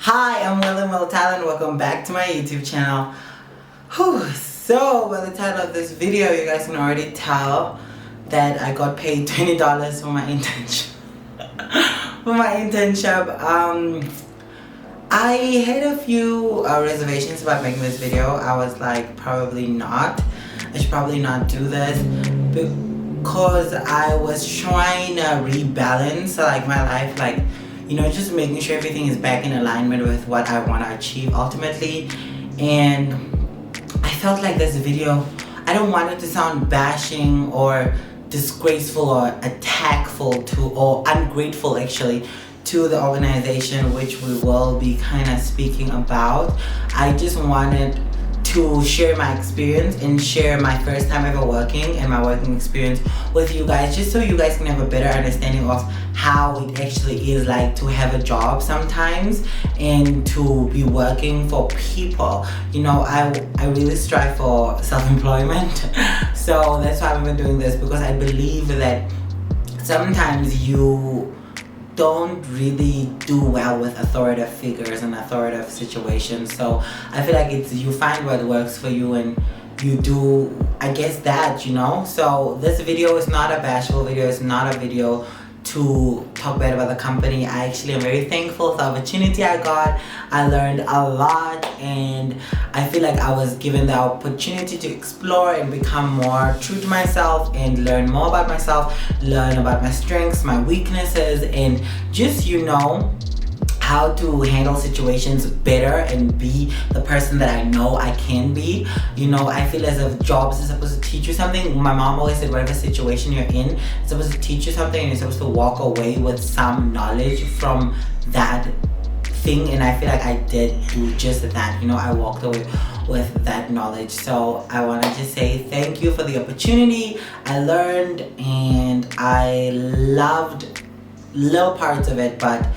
Hi, I'm Will Talent. Welcome back to my YouTube channel. So, by the title of this video, you guys can already tell that I got paid $20 for my internship. I had a few reservations about making this video. I was like, probably not. I should probably not do this because I was trying to rebalance like my life, like, you know, just making sure everything is back in alignment with what I want to achieve ultimately. And I felt like this video, I don't want it to sound bashing or disgraceful or attackful to, or ungrateful actually, to the organization, which we will be kind of speaking about. I just wanted to share my experience and share my first time ever working and my working experience with you guys, just so you guys can have a better understanding of how it actually is like to have a job sometimes and to be working for people. You know, I really strive for self-employment. So that's why I've been doing this, because I believe that sometimes you don't really do well with authoritative figures and authoritative situations. So I feel like it's, you find what works for you and you do, I guess, that, you know. So this video is not a bashful video. It's not a video to talk bad about the company. I actually am very thankful for the opportunity I got. I learned a lot and I feel like I was given the opportunity to explore and become more true to myself and learn more about myself, learn about my strengths, my weaknesses, and just, you know, how to handle situations better and be the person that I know I can be. You know, I feel as if jobs are supposed to teach you something. My mom always said whatever situation you're in, it's supposed to teach you something and you're supposed to walk away with some knowledge from that thing. And I feel like I did do just that. You know, I walked away with that knowledge. So I want to just say thank you for the opportunity. I learned and I loved little parts of it, but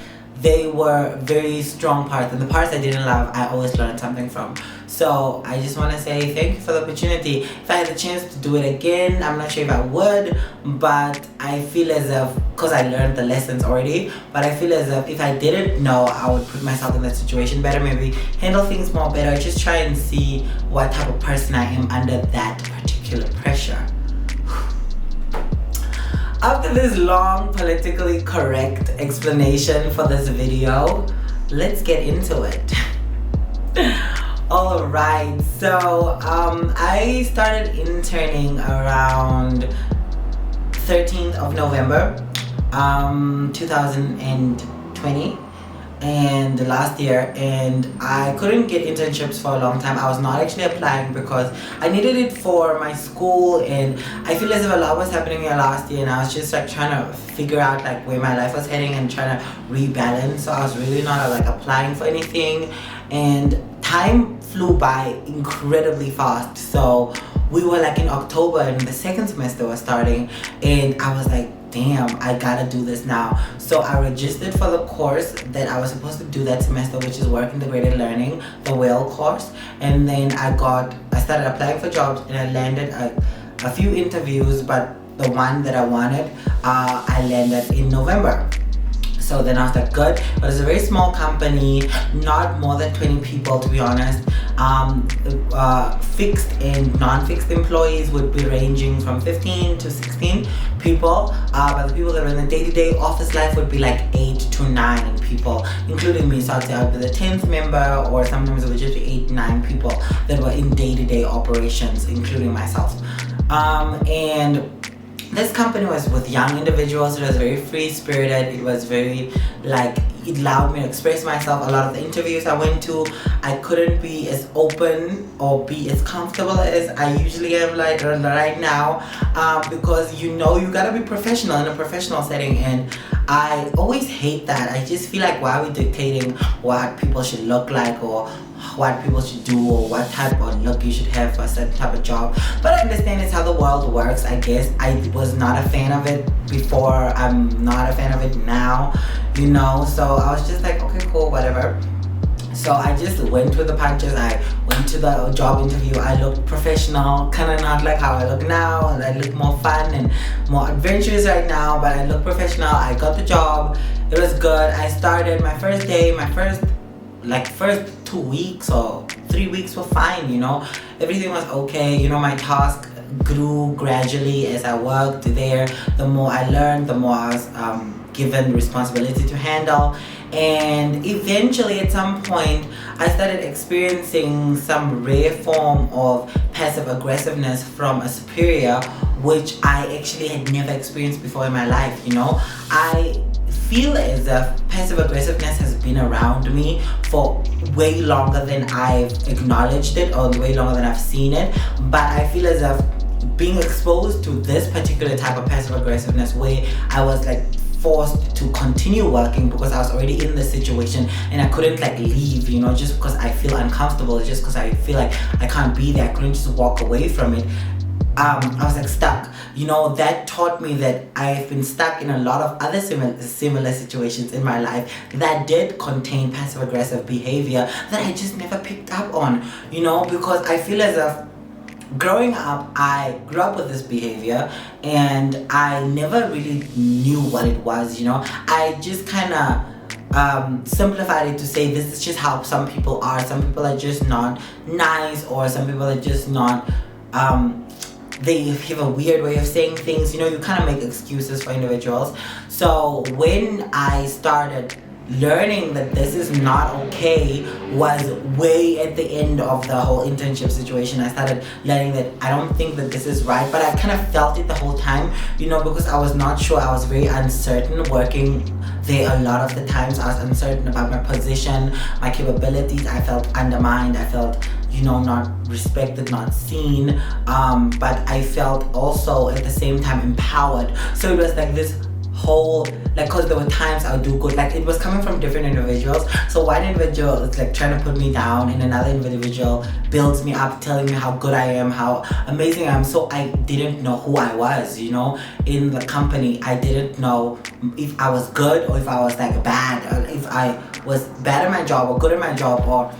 they were very strong parts, and the parts I didn't love, I always learned something from. So I just want to say thank you for the opportunity. If I had the chance to do it again, I'm not sure if I would, but I feel as if, because I learned the lessons already, but I feel as if I didn't know, I would put myself in that situation better, maybe handle things more better, just try and see what type of person I am under that particular pressure. After this long politically correct explanation for this video, let's get into it. Alright, so I started interning around 13th of November 2020 and last year, and I couldn't get internships for a long time. I was not actually applying because I needed it for my school, and I feel as if a lot was happening here last year and I was just like trying to figure out like where my life was heading and trying to rebalance. So I was really not like applying for anything, and time flew by incredibly fast. So we were like in October and the second semester was starting, and I was like, damn, I gotta do this now. So I registered for the course that I was supposed to do that semester, which is Work Integrated Learning, the WELL course. And then I started applying for jobs, and I landed a few interviews, but the one that I wanted, I landed in November. So then I was like, good, but it's a very small company, not more than 20 people to be honest. Fixed and non-fixed employees would be ranging from 15 to 16 people, but the people that were in the day-to-day office life would be like 8 to 9 people, including me. So I'd say I'd be the 10th member, or sometimes it would just be 8, 9 people that were in day-to-day operations, including myself. And this company was with young individuals. It was very free-spirited. It was very like, it allowed me to express myself. A lot of the interviews I went to, I couldn't be as open or be as comfortable as I usually am like right now, because you know you gotta be professional in a professional setting, and I always hate that. I just feel like, why are we dictating what people should look like or what people should do or what type of look you should have for a certain type of job? But I understand it's how the world works, I guess. I was not a fan of it before. I'm not a fan of it now, you know. So I was just like, okay, cool, whatever. So I just went with the punches. I went to the job interview. I looked professional, kind of not like how I look now, and I look more fun and more adventurous right now, but I look professional. I got the job. It was good. I started my first day, my first like first 2 weeks or 3 weeks were fine, you know. Everything was okay, you know. My task grew gradually as I worked there. The more I learned, the more I was given responsibility to handle. And eventually at some point I started experiencing some rare form of passive aggressiveness from a superior, which I actually had never experienced before in my life, you know. I feel as if passive aggressiveness has been around me for way longer than I've acknowledged it, or way longer than I've seen it. But I feel as if being exposed to this particular type of passive aggressiveness, where I was like forced to continue working because I was already in the situation and I couldn't like leave, you know, just because I feel uncomfortable, just because I feel like I can't be there. I couldn't just walk away from it. I was like stuck, you know. That taught me that I've been stuck in a lot of other similar situations in my life that did contain passive aggressive behavior that I just never picked up on, you know, because I feel as if growing up, I grew up with this behavior and I never really knew what it was, you know. I just kind of simplified it to say this is just how some people are. Some people are just not nice, or some people are just not, they have a weird way of saying things, you know. You kind of make excuses for individuals. So when I started learning that this is not okay was way at the end of the whole internship situation. I started learning that I don't think that this is right, but I kind of felt it the whole time, you know, because I was not sure. I was very uncertain working there. A lot of the times I was uncertain about my position, my capabilities. I felt undermined. I felt, you know, not respected, not seen, but I felt also at the same time empowered. So it was like this whole, like, because there were times I would do good, like it was coming from different individuals. So one individual is like trying to put me down, and another individual builds me up, telling me how good I am, how amazing I am. So I didn't know who I was, you know, in the company. I didn't know if I was good or if I was like bad, or if I was bad at my job or good at my job, or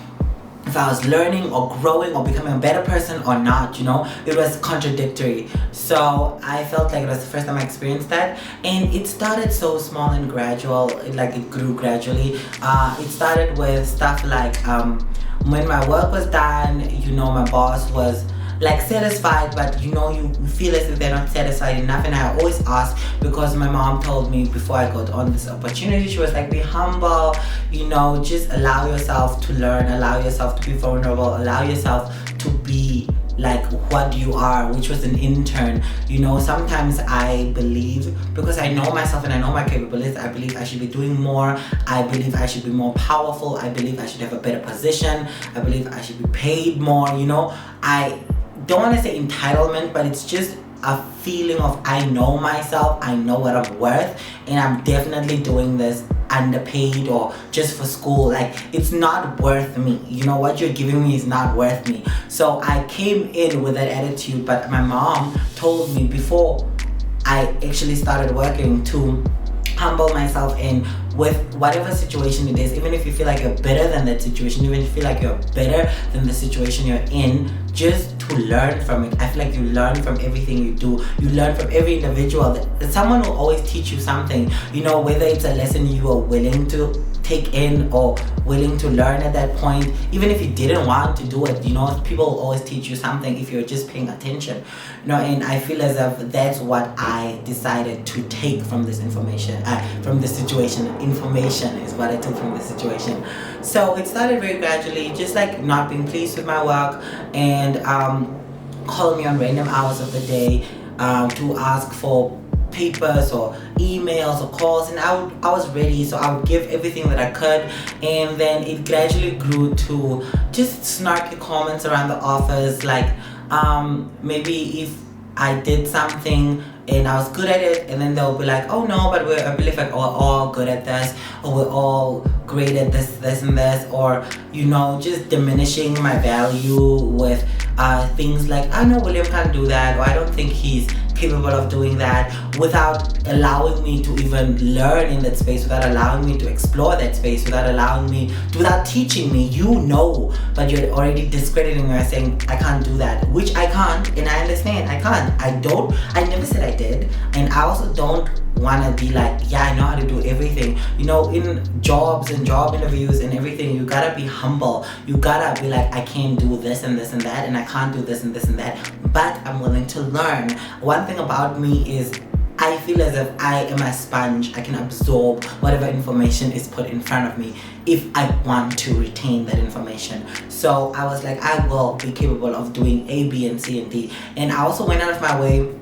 if I was learning or growing or becoming a better person or not, you know. It was contradictory. So I felt like it was the first time I experienced that. And it started so small and gradual, it grew gradually. It started with stuff like when my work was done, you know, my boss was like satisfied, but you know, you feel as if they're not satisfied enough. And I always ask, because my mom told me before I got on this opportunity, she was like, be humble, you know, just allow yourself to learn, allow yourself to be vulnerable, allow yourself to be like what you are, which was an intern. You know, sometimes I believe, because I know myself and I know my capabilities, I believe I should be doing more. I believe I should be more powerful. I believe I should have a better position. I believe I should be paid more, you know. I don't want to say entitlement, but it's just a feeling of I know myself, I know what I'm worth, and I'm definitely doing this underpaid or just for school. Like, it's not worth me, you know. What you're giving me is not worth me. So I came in with that attitude, but my mom told me before I actually started working to humble myself in with whatever situation it is. Even if you feel like you're better than that situation, even if you feel like you're better than the situation you're in, just to learn from it. I feel like you learn from everything you do. You learn from every individual. Someone will always teach you something, you know, whether it's a lesson you are willing to take in or willing to learn at that point. Even if you didn't want to do it, you know, people will always teach you something if you're just paying attention, you know. And I feel as if that's what I decided to take from this information, from this situation. Information is what I took from this situation. So it started very gradually, just like not being pleased with my work and calling me on random hours of the day to ask for papers or emails or calls, and I was ready, so I would give everything that I could. And then it gradually grew to just snarky comments around the office, like maybe if I did something and I was good at it, and then they'll be like, oh no, but I believe like we're all good at this, or we're all great at this and this, or, you know, just diminishing my value with things like, I know William can't do that, or I don't think he's capable of doing that, without allowing me to even learn in that space, without allowing me to explore that space, without teaching me, you know, but you're already discrediting me by saying I can't do that, which I can't, and I understand I can't. I never said I did, and I also don't want to be like, yeah, I know how to do everything. You know, in jobs and job interviews and everything, you gotta be humble. You gotta be like, I can't do this and this and that, and I can't do this and this and that, but I'm willing to learn. One thing about me is I feel as if I am a sponge. I can absorb whatever information is put in front of me if I want to retain that information. So I was like, I will be capable of doing A, B, and C, and D. And I also went out of my way.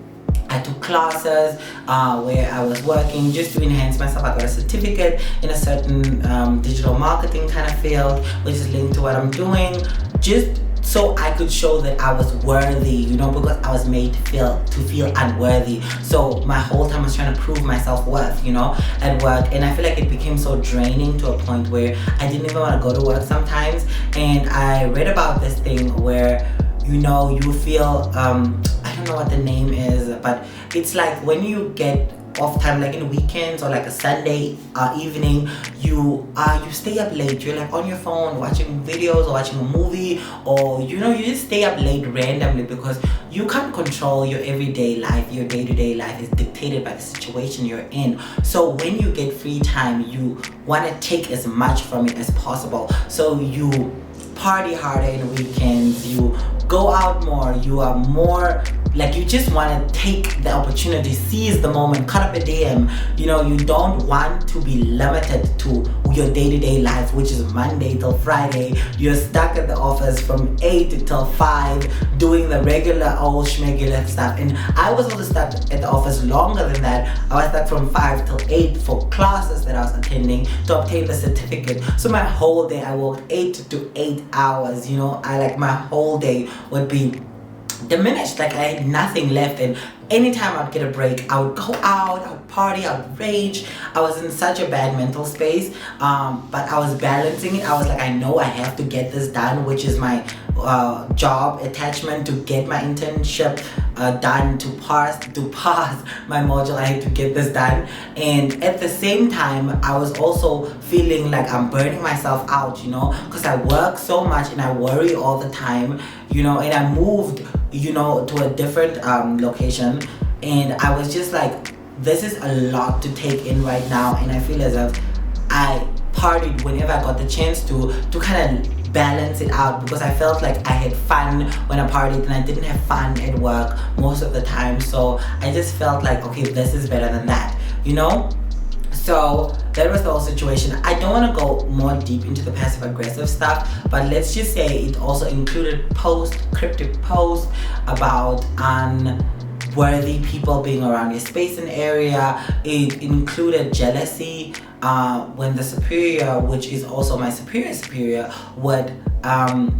I took classes where I was working just to enhance myself. I got a certificate in a certain digital marketing kind of field, which is linked to what I'm doing, just so I could show that I was worthy, you know, because I was made to feel unworthy. So my whole time I was trying to prove my self-worth, you know, at work. And I feel like it became so draining to a point where I didn't even want to go to work sometimes. And I read about this thing where, you know, you feel, I don't know what the name is, but it's like when you get off time, like in weekends or like a Sunday evening, you stay up late. You're like on your phone watching videos or watching a movie, or you know, you just stay up late randomly because you can't control your everyday life. Your day-to-day life is dictated by the situation you're in. So when you get free time, you want to take as much from it as possible. So you party harder in weekends, you go out more, you are more like, you just want to take the opportunity, seize the moment, cut up a diem. You know, you don't want to be limited to your day-to-day life, which is Monday till Friday. You're stuck at the office from 8 till 5 doing the regular old schmegular stuff. And I was also stuck at the office longer than that. I was stuck from 5 till 8 for classes that I was attending to obtain the certificate. So my whole day, I worked 8 to 8 hours, you know. My whole day would be diminished, like I had nothing left. And anytime I'd get a break, I would go out, I would party, I would rage. I was in such a bad mental space, but I was balancing it. I was like, I know I have to get this done, which is my job attachment, to get my internship done, to pass my module. I had to get this done. And at the same time, I was also feeling like I'm burning myself out, you know, because I work so much and I worry all the time, you know. And I moved, you know, to a different location, and I was just like, this is a lot to take in right now. And I feel as if I partied whenever I got the chance to kind of balance it out, because I felt like I had fun when I partied and I didn't have fun at work most of the time. So I just felt like, okay, this is better than that, you know. So that was the whole situation. I don't want to go more deep into the passive aggressive stuff, but let's just say it also included cryptic posts about unworthy people being around your space and area. It included jealousy when the superior, which is also my superior, would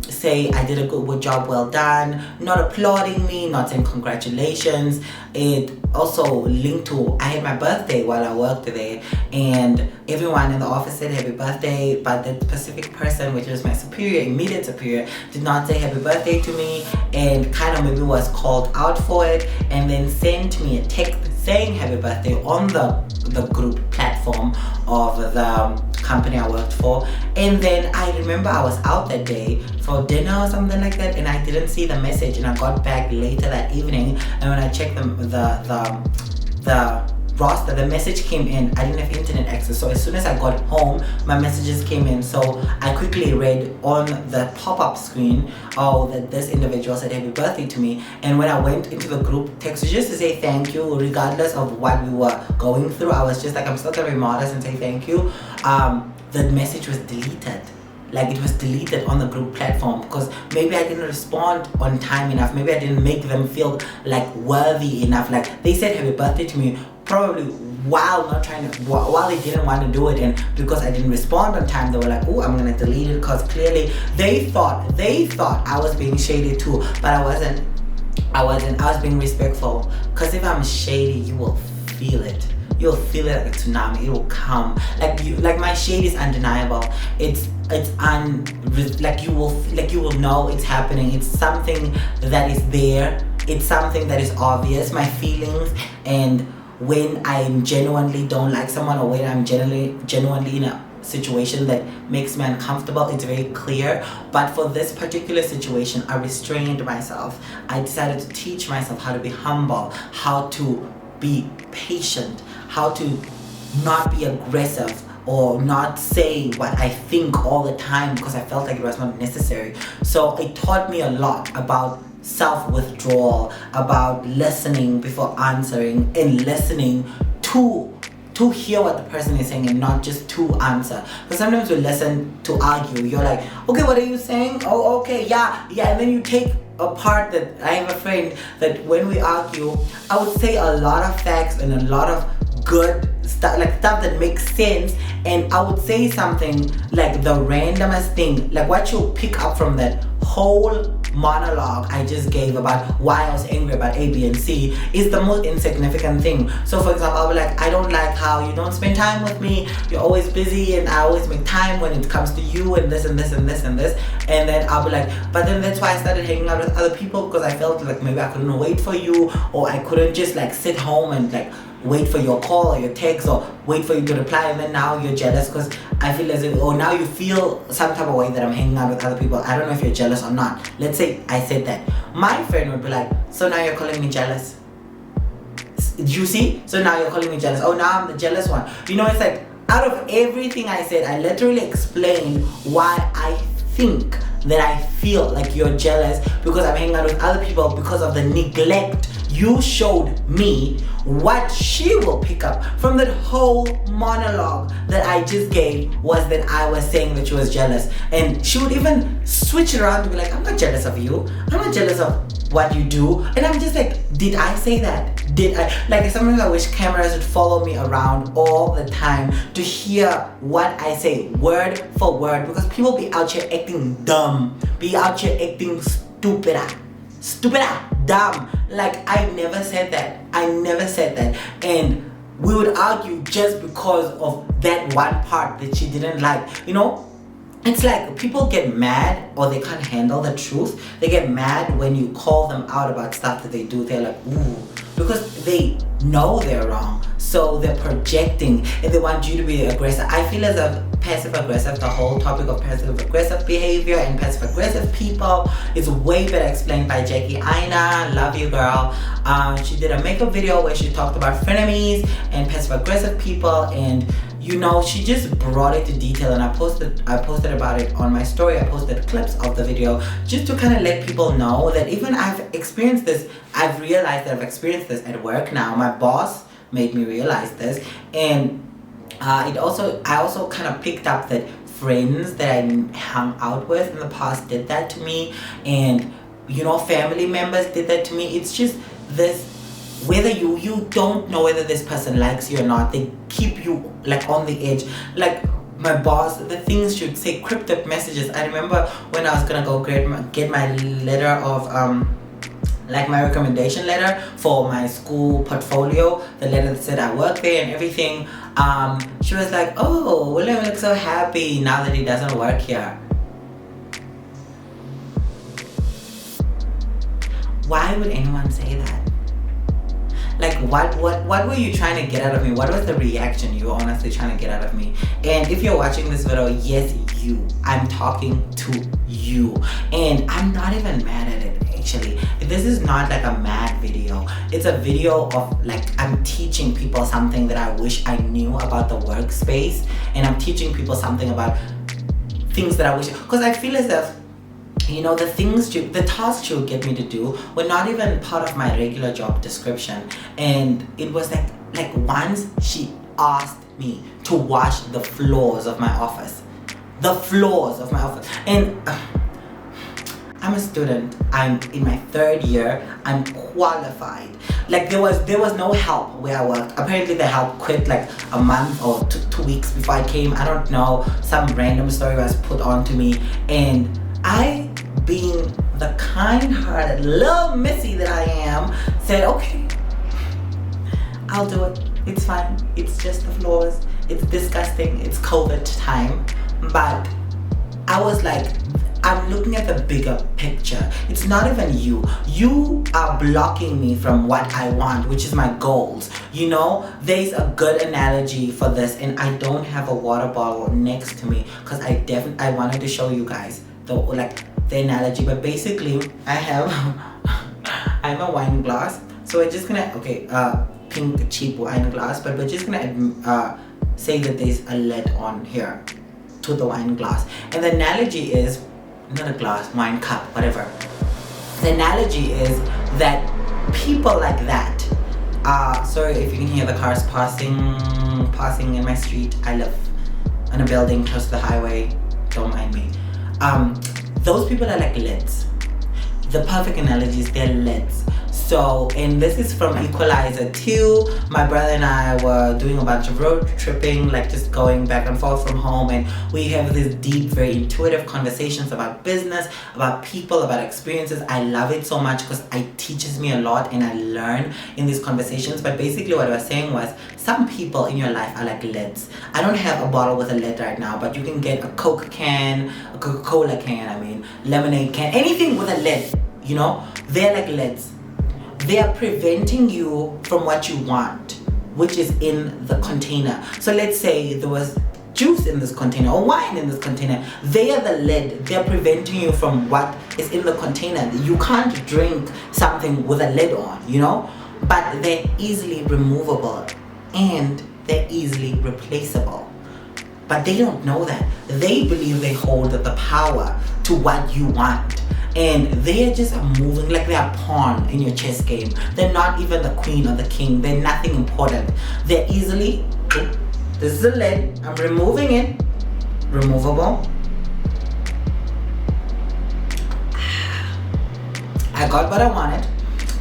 say I did a good job, well done, not applauding me, not saying congratulations. It also linked to, I had my birthday while I worked there, and everyone in the office said happy birthday, but the specific person, which was my immediate superior, did not say happy birthday to me, and kind of maybe was called out for it, and then sent me a text saying happy birthday on the group platform of the company I worked for. And then I remember I was out that day for dinner or something like that, and I didn't see the message, and I got back later that evening, and when I checked the roster, the message came in. I didn't have internet access, so as soon as I got home, my messages came in. So I quickly read on the pop-up screen, oh, that this individual said happy birthday to me. And when I went into the group text just to say thank you, regardless of what we were going through, I was just like, I'm still gonna be modest and say thank you. The message was deleted. Like, it was deleted on the group platform because maybe I didn't respond on time enough. Maybe I didn't make them feel like worthy enough. Like, they said happy birthday to me probably while they didn't want to do it, and because I didn't respond on time, they were like, oh, I'm gonna delete it, because clearly they thought I was being shady too, but I wasn't. I was being respectful, because if I'm shady, you will feel it. You'll feel it like a tsunami. It will come. Like my shade is undeniable. Like you will know it's happening. It's something that is there. It's something that is obvious. My feelings, and when I genuinely don't like someone, or when I'm genuinely in a situation that makes me uncomfortable, it's very clear. But for this particular situation, I restrained myself. I decided to teach myself how to be humble, how to be patient, how to not be aggressive or not say what I think all the time because I felt like it was not necessary. So it taught me a lot about self-withdrawal, about listening before answering, and listening to hear what the person is saying and not just to answer. But sometimes we listen to argue. You're like, okay, what are you saying? Oh, okay, yeah. And then you take a part that I have a friend that when we argue, I would say a lot of facts and a lot of good stuff, like stuff that makes sense, and I would say something like the randomest thing, like what you'll pick up from that whole monologue I just gave about why I was angry about A, B, and C is the most insignificant thing. So for example, I'll be like, I don't like how you don't spend time with me, you're always busy, and I always make time when it comes to you, and this and this and this and this. And then I'll be like, but then that's why I started hanging out with other people, because I felt like maybe I couldn't wait for you, or I couldn't just like sit home and like wait for your call or your text or wait for you to reply, and then now you're jealous because I feel as if, or now you feel some type of way that I'm hanging out with other people. I don't know if you're jealous or not. Let's say I said that. My friend would be like, so now you're calling me jealous? You see? So now you're calling me jealous. Oh, now I'm the jealous one. You know, it's like out of everything I said, I literally explained why I think that I feel like you're jealous because I'm hanging out with other people because of the neglect you showed me. What she will pick up from that whole monologue that I just gave was that I was saying that she was jealous, and she would even switch it around to be like, I'm not jealous of you, I'm not jealous of what you do. And I'm just like, did I say that? Did I? Like, sometimes I wish cameras would follow me around all the time to hear what I say word for word, because people be out here acting dumb, be out here acting stupid, dumb. Like, I never said that. And we would argue just because of that one part that she didn't like. You know, it's like people get mad or they can't handle the truth. They get mad when you call them out about stuff that they do. They're like, ooh, because they know they're wrong. So they're projecting and they want you to be aggressive. I feel as if passive aggressive, the whole topic of passive aggressive behavior and passive aggressive people is way better explained by Jackie Aina. Love you, girl. She did a makeup video where she talked about frenemies and passive aggressive people, and you know, she just brought it to detail, and I posted about it on my story. I posted clips of the video just to kind of let people know that even I've experienced this. I've realized that I've experienced this at work now. My boss made me realize this, and I also kind of picked up that friends that I hung out with in the past did that to me, and you know, family members did that to me. It's just this, whether you don't know whether this person likes you or not, they keep you like on the edge. Like my boss, the things she'd say, cryptic messages. I remember when I was gonna go get my letter of like my recommendation letter for my school portfolio, the letter that said I work there and everything. She was like, oh, William looks so happy now that he doesn't work here. Why would anyone say that? Like, what were you trying to get out of me? What was the reaction you were honestly trying to get out of me? And if you're watching this video, yes, I'm talking to you, and I'm not even mad at it. Actually, this is not like a mad video. It's a video of like, I'm teaching people something that I wish I knew about the workspace, and I'm teaching people something about things that I wish, because I feel as if, you know, the tasks she would get me to do were not even part of my regular job description. And it was like once she asked me to wash the floors of my office. And I'm a student. I'm in my third year. I'm qualified. Like, there was no help where I worked. Apparently the help quit like a month or two weeks before I came. I don't know. Some random story was put onto me, and I, being the kind-hearted little missy that I am, said, okay, I'll do it. It's fine. It's just the floors. It's disgusting. It's COVID time. But I was like, I'm looking at the bigger picture. It's not even you. You are blocking me from what I want, which is my goals. You know, there's a good analogy for this, and I don't have a water bottle next to me because I wanted to show you guys the analogy. But basically, I have a wine glass. So we're just gonna, pink cheap wine glass, but we're just gonna say that there's a lid on here to the wine glass. And the analogy is, not a glass, wine cup, whatever. The analogy is that people like that, sorry if you can hear the cars passing in my street. I live in a building close to the highway, don't mind me. Those people are like lids. The perfect analogy is they're lids. So, and this is from Equalizer 2. My brother and I were doing a bunch of road tripping, like just going back and forth from home, and we have these deep, very intuitive conversations about business, about people, about experiences. I love it so much because it teaches me a lot and I learn in these conversations. But basically what I was saying was, some people in your life are like lids. I don't have a bottle with a lid right now, but you can get a Coke can, a Coca-Cola can, lemonade can, anything with a lid, you know? They're like lids. They are preventing you from what you want, which is in the container. So let's say there was juice in this container or wine in this container. They are the lid. They're preventing you from what is in the container. You can't drink something with a lid on, you know? But they're easily removable and they're easily replaceable. But they don't know that. They believe they hold the power to what you want. And they're just moving like they're a pawn in your chess game. They're not even the queen or the king. They're nothing important. They're easily, this is a lid, I'm removing it, removable. I got what I wanted,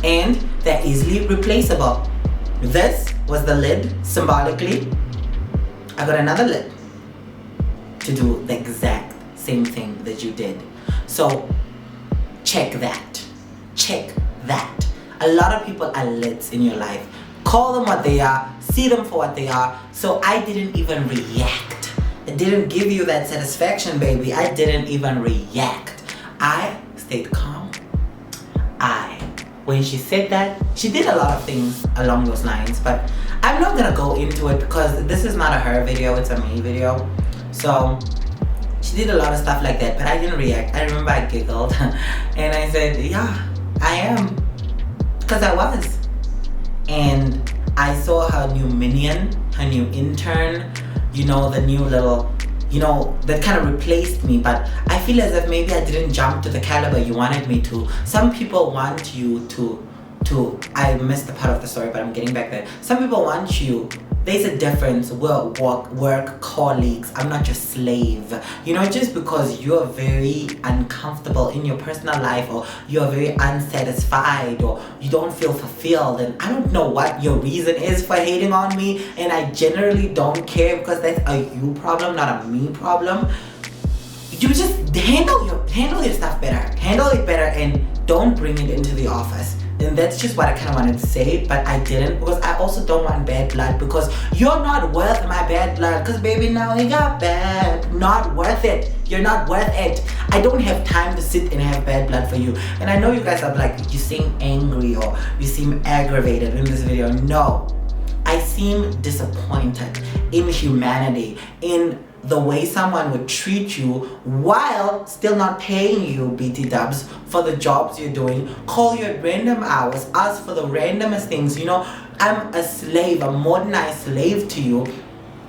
and they're easily replaceable. This was the lid, symbolically. I got another lid to do the exact same thing that you did. So, check that. Check that. A lot of people are lids in your life. Call them what they are. See them for what they are. So I didn't even react. It didn't give you that satisfaction, baby. I didn't even react. I stayed calm. When she said that, she did a lot of things along those lines, but I'm not gonna go into it because this is not a her video, it's a me video. So she did a lot of stuff like that, but I didn't react. I remember I giggled and I said, yeah, I am. Because I was. And I saw her new minion, her new intern, you know, the new little, you know, that kind of replaced me. But I feel as if maybe I didn't jump to the caliber you wanted me to. Some people want you to I missed the part of the story, but I'm getting back there. Some people want you. There's a difference. We're work colleagues. I'm not your slave. You know, just because you're very uncomfortable in your personal life, or you're very unsatisfied, or you don't feel fulfilled, and I don't know what your reason is for hating on me, and I generally don't care because that's a you problem, not a me problem. You just handle your stuff better. Handle it better and don't bring it into the office. And that's just what I kind of wanted to say, but I didn't, because I also don't want bad blood, because you're not worth my bad blood, because baby, now you got bad. Not worth it. You're not worth it. I don't have time to sit and have bad blood for you. And I know you guys are like, you seem angry or you seem aggravated in this video. No, I seem disappointed in humanity, in the way someone would treat you while still not paying you BT dubs for the jobs you're doing, call you at random hours, ask for the randomest things. You know, I'm a slave, a modernized slave to you,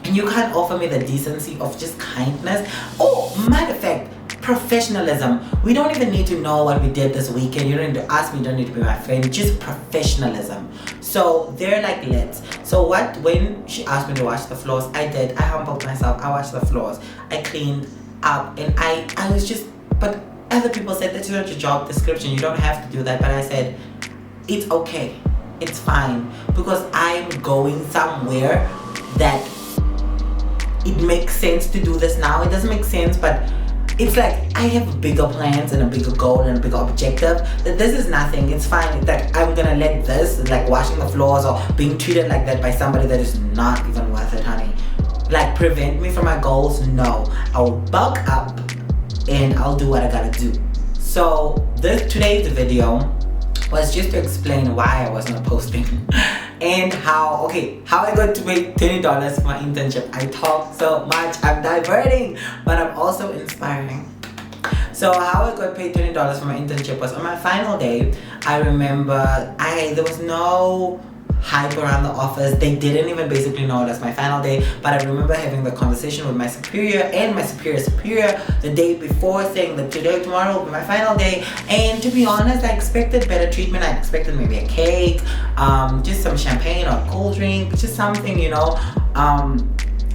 and you can't offer me the decency of just kindness. Oh, matter of fact, professionalism. We don't even need to know what we did this weekend. You don't need to ask me, you don't need to be my friend. Just professionalism. So they're like lids. So when she asked me to wash the floors, I did. I humbled myself. I washed the floors. I cleaned up, and I was just, but other people said that's not your job description. You don't have to do that. But I said, it's okay. It's fine, because I'm going somewhere that it makes sense to do this now. It doesn't make sense, but it's like I have bigger plans and a bigger goal and a bigger objective. That this is nothing. It's fine. It's like I'm gonna let this, like washing the floors or being treated like that by somebody that is not even worth it, honey, like prevent me from my goals. No, I'll bulk up and I'll do what I gotta do. So today's video was just to explain why I wasn't posting and how I got to pay $20 for my internship. I talk so much, I'm diverting, but I'm also inspiring. So how I got paid $20 for my internship was on my final day. I remember there was no hype around the office. They didn't even basically know it was my final day, but I remember having the conversation with my superior and my superior the day before, saying that today, tomorrow will be my final day. And to be honest, I expected better treatment. I expected maybe a cake, just some champagne or cold drink, just something, you know.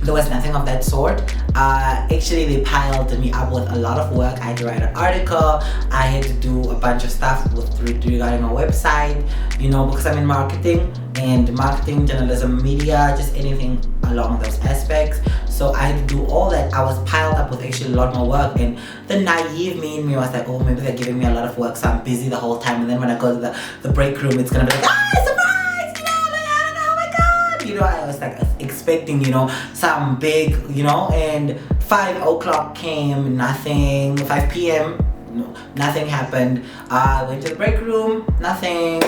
There was nothing of that sort. Actually, they piled me up with a lot of work. I had to write an article. I had to do a bunch of stuff regarding a website, you know, because I'm in marketing, and marketing, journalism, media, just anything along those aspects. So I had to do all that. I was piled up with actually a lot more work, and the naive me in me was like, oh, maybe they're giving me a lot of work, so I'm busy the whole time. And then when I go to the break room, it's gonna be like, surprise, you know, like, I don't know, oh my god, you know. I was like expecting, you know, some big, you know. And 5 o'clock came, nothing. 5 p.m, no, nothing happened. I went to the break room, nothing.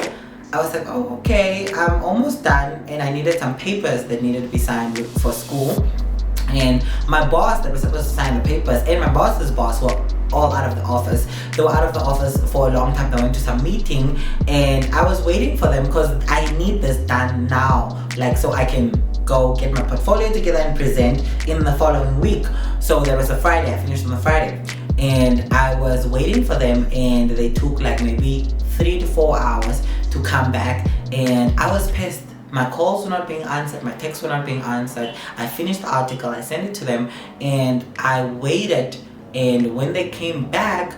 I was like, oh, okay, I'm almost done, and I needed some papers that needed to be signed for school. And my boss that was supposed to sign the papers, and my boss's boss were all out of the office. They were out of the office for a long time. They went to some meeting, and I was waiting for them because I need this done now, like, so I can go get my portfolio together and present in the following week. So there was a Friday. I finished on the Friday, and I was waiting for them, and they took like maybe 3 to 4 hours to come back, and I was pissed. My calls were not being answered, my texts were not being answered. I finished the article, I sent it to them, and I waited. And when they came back,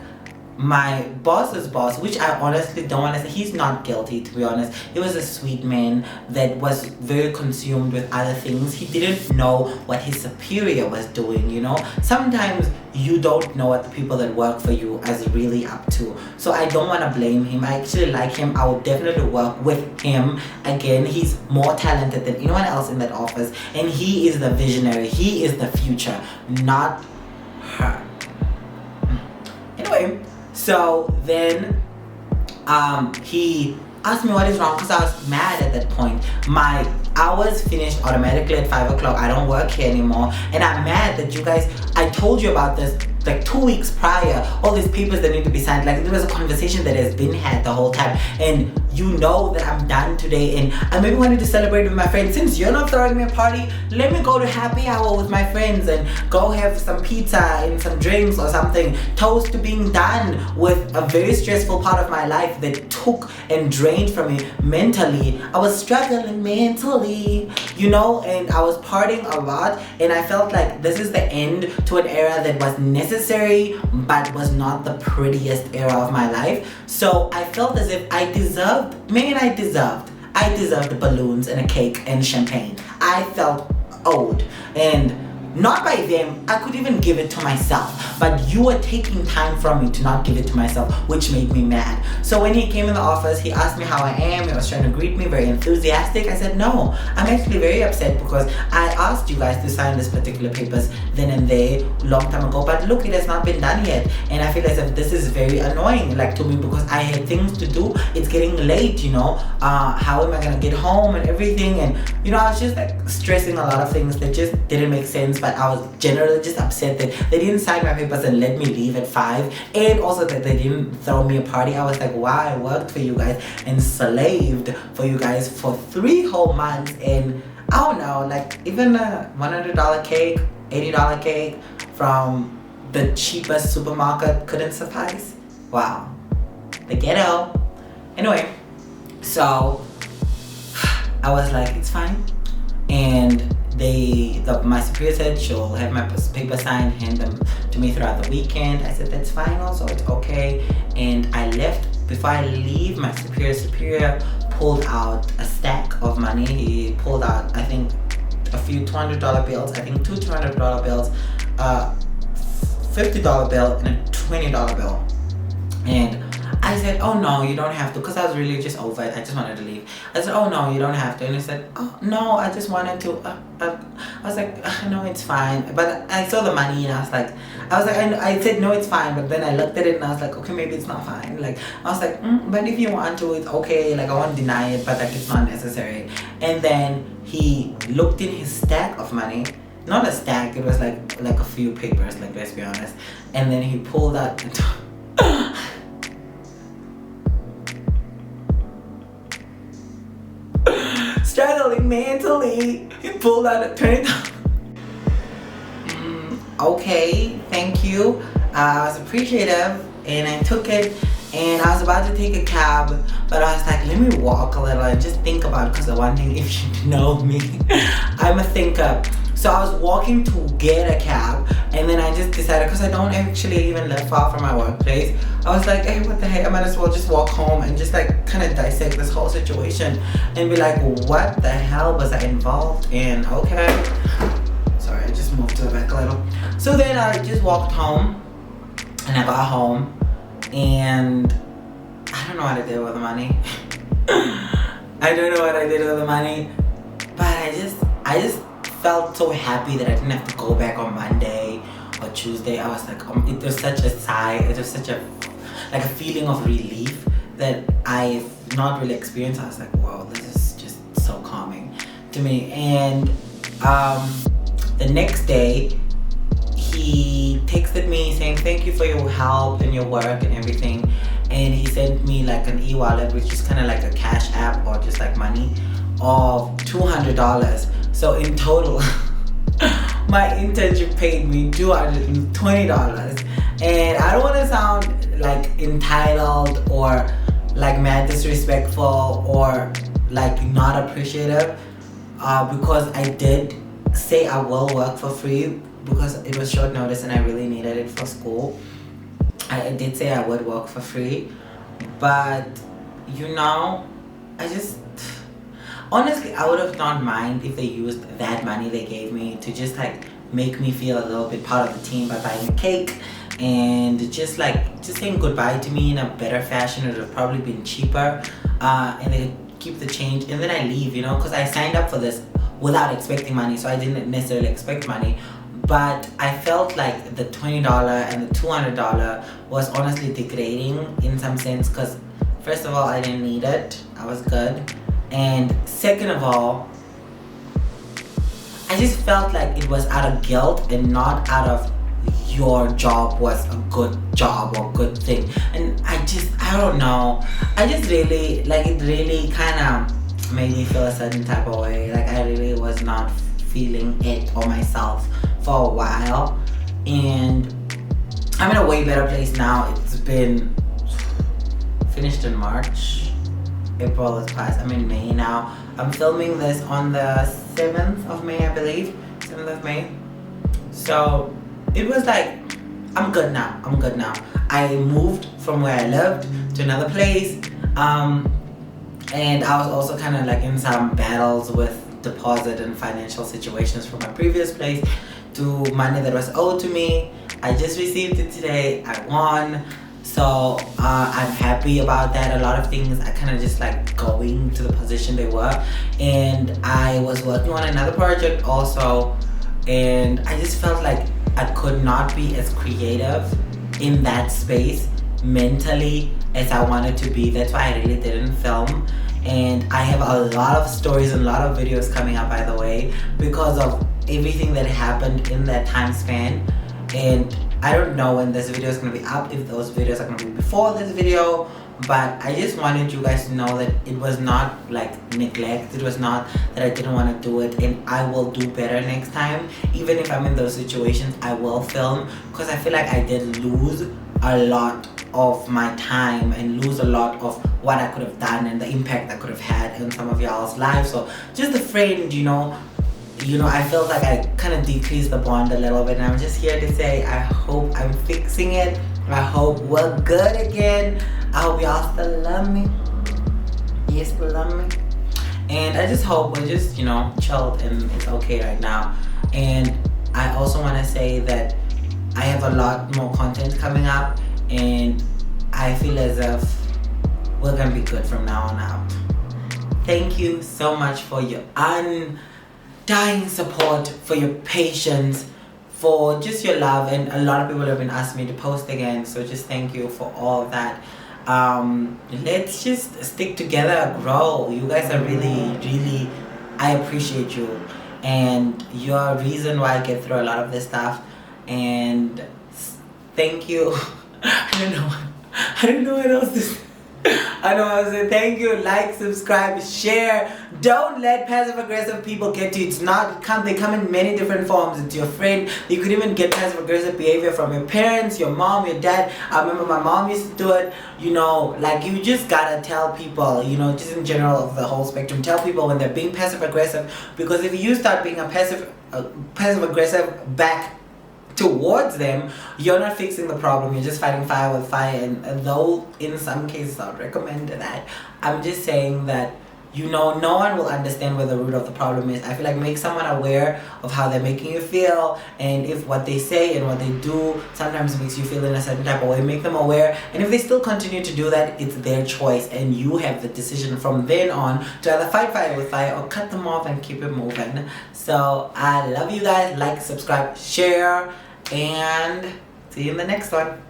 my boss's boss, which I honestly don't want to say, he's not guilty, to be honest. He was a sweet man that was very consumed with other things. He didn't know what his superior was doing, you know. Sometimes you don't know what the people that work for you is really up to. So I don't want to blame him. I actually like him. I would definitely work with him again. He's more talented than anyone else in that office, and he is the visionary. He is the future, not her. Anyway, so then he asked me what is wrong, because I was mad at that point. My hours finished automatically at 5 o'clock. I don't work here anymore, and I'm mad that you guys, I told you about this like 2 weeks prior, all these papers that need to be signed. Like, there was a conversation that has been had the whole time, and you know that I'm done today, and I maybe wanted to celebrate with my friends. Since you're not throwing me a party, let me go to happy hour with my friends and go have some pizza and some drinks or something. Toast to being done with a very stressful part of my life that took and drained from me mentally. I was struggling mentally, you know, and I was partying a lot, and I felt like this is the end to an era that was necessary but was not the prettiest era of my life. So I felt as if I deserved balloons and a cake and champagne. I felt owed, and not by them. I could even give it to myself, but you were taking time from me to not give it to myself, which made me mad. So when he came in the office, he asked me how I am. He was trying to greet me, very enthusiastic. I said, no, I'm actually very upset because I asked you guys to sign this particular papers then and there, long time ago, but look, it has not been done yet. And I feel as if this is very annoying, like, to me, because I had things to do. It's getting late, you know. How am I gonna get home and everything? And, you know, I was just like stressing a lot of things that just didn't make sense. But I was generally just upset that they didn't sign my papers and let me leave at 5, and also that they didn't throw me a party. I was like, wow, I worked for you guys and slaved for you guys for 3 whole months, and I don't know, like, even a $100 cake, $80 cake from the cheapest supermarket couldn't suffice. Wow, the ghetto. Anyway, so I was like, it's fine, and my superior said she'll have my paper signed, hand them to me throughout the weekend. I said that's fine also, it's okay. And I left. Before I leave, my superior pulled out a stack of money. He pulled out, I think, a few $200 bills, I think 2 $200 bills, a $50 bill, and a $20 bill. And I said, oh no, you don't have to, because I was really just over it. I just wanted to leave. I said, oh no, you don't have to. And he said, oh no, I just wanted to. I was like, no, it's fine. But I saw the money, and I said, no, it's fine. But then I looked at it, and I was like, okay, maybe it's not fine. Like, I was like, but if you want to, it's okay. Like, I won't deny it, but like, it's not necessary. And then he looked in his stack of money. Not a stack, it was like a few papers, like, let's be honest. And then he pulled out mentally, he pulled out a $20. Okay, thank you. I was appreciative and I took it, and I was about to take a cab, but I was like, let me walk a little and just think about it, because the one thing, if you know me, I'm a thinker. So I was walking to get a cab, and then I just decided, because I don't actually even live far from my workplace, I was like, hey, what the heck, I might as well just walk home and just like kind of dissect this whole situation and be like, what the hell was I involved in? Okay. Sorry, I just moved to the back a little. So then I just walked home, and I got home, and I don't know what I did with the money. I don't know what I did with the money, but I just felt so happy that I didn't have to go back on Monday or Tuesday. I was like, it was such a sigh. It was such a feeling of relief that I've not really experienced. I was like, wow, this is just so calming to me. And the next day, he texted me saying thank you for your help and your work and everything, and he sent me like an e-wallet, which is kind of like a cash app or just like money, of $200. So in total, my internship paid me $220, and I don't want to sound like entitled or like mad disrespectful or like not appreciative, because I did say I will work for free because it was short notice and I really needed it for school. I did say I would work for free, but I just honestly, I would have not mind if they used that money they gave me to just like make me feel a little bit part of the team by buying a cake and just saying goodbye to me in a better fashion. It would have probably been cheaper, and they keep the change, and then I leave, because I signed up for this without expecting money, so I didn't necessarily expect money. But I felt like the $20 and the $200 was honestly degrading in some sense, because first of all, I didn't need it. I was good. And second of all, I just felt like it was out of guilt and not out of your job was a good job or good thing. And I don't know. I just really, it really kind of made me feel a certain type of way. Like I really was not feeling it or myself for a while, and I'm in a way better place now. It's been finished in March. April is past. I'm in May now. I'm filming this on the 7th of May, I believe. 7th of May. So it was like, I'm good now. I moved from where I lived to another place. And I was also kind of like in some battles with deposit and financial situations from my previous place to money that was owed to me. I just received it today. I won. So I'm happy about that. A lot of things I kind of just like going to the position they were. And I was working on another project also. And I just felt like I could not be as creative in that space mentally as I wanted to be. That's why I really didn't film. And I have a lot of stories and a lot of videos coming up, by the way, because of everything that happened in that time span. And I don't know when this video is going to be up, if those videos are going to be before this video, but I just wanted you guys to know that it was not like neglect. It was not that I didn't want to do it, and I will do better next time. Even if I'm in those situations, I will film, because I feel like I did lose a lot of my time and lose a lot of what I could have done and the impact I could have had in some of y'all's lives. So just a friend, I felt like I kind of decreased the bond a little bit, and I'm just here to say I hope I'm fixing it. I hope we're good again. I hope y'all still love me. Yes, still love me. And I just hope we're just, chilled and it's okay right now. And I also want to say that I have a lot more content coming up, and I feel as if we're going to be good from now on out. Thank you so much for your undying support, for your patience, for just your love. And a lot of people have been asking me to post again, so just thank you for all of that. Let's just stick together, grow. You guys are really, I appreciate you, and you're a reason why I get through a lot of this stuff. And thank you. I don't know what else to say. I know I was saying thank you, like, subscribe, share. Don't let passive aggressive people get to you. They come in many different forms. It's your friend. You could even get passive aggressive behavior from your parents, your mom, your dad. I remember my mom used to do it. You know, like you just gotta tell people, you know, just in general of the whole spectrum, tell people when they're being passive aggressive, because if you start being a passive aggressive back towards them, you're not fixing the problem, you're just fighting fire with fire. And though in some cases I would recommend that, I'm just saying that, you know, no one will understand where the root of the problem is. I feel like make someone aware of how they're making you feel, and if what they say and what they do sometimes makes you feel in a certain type of way, make them aware. And if they still continue to do that, it's their choice, and you have the decision from then on to either fight fire with fire or cut them off and keep it moving. So I love you guys. Like, subscribe, share, and see you in the next one.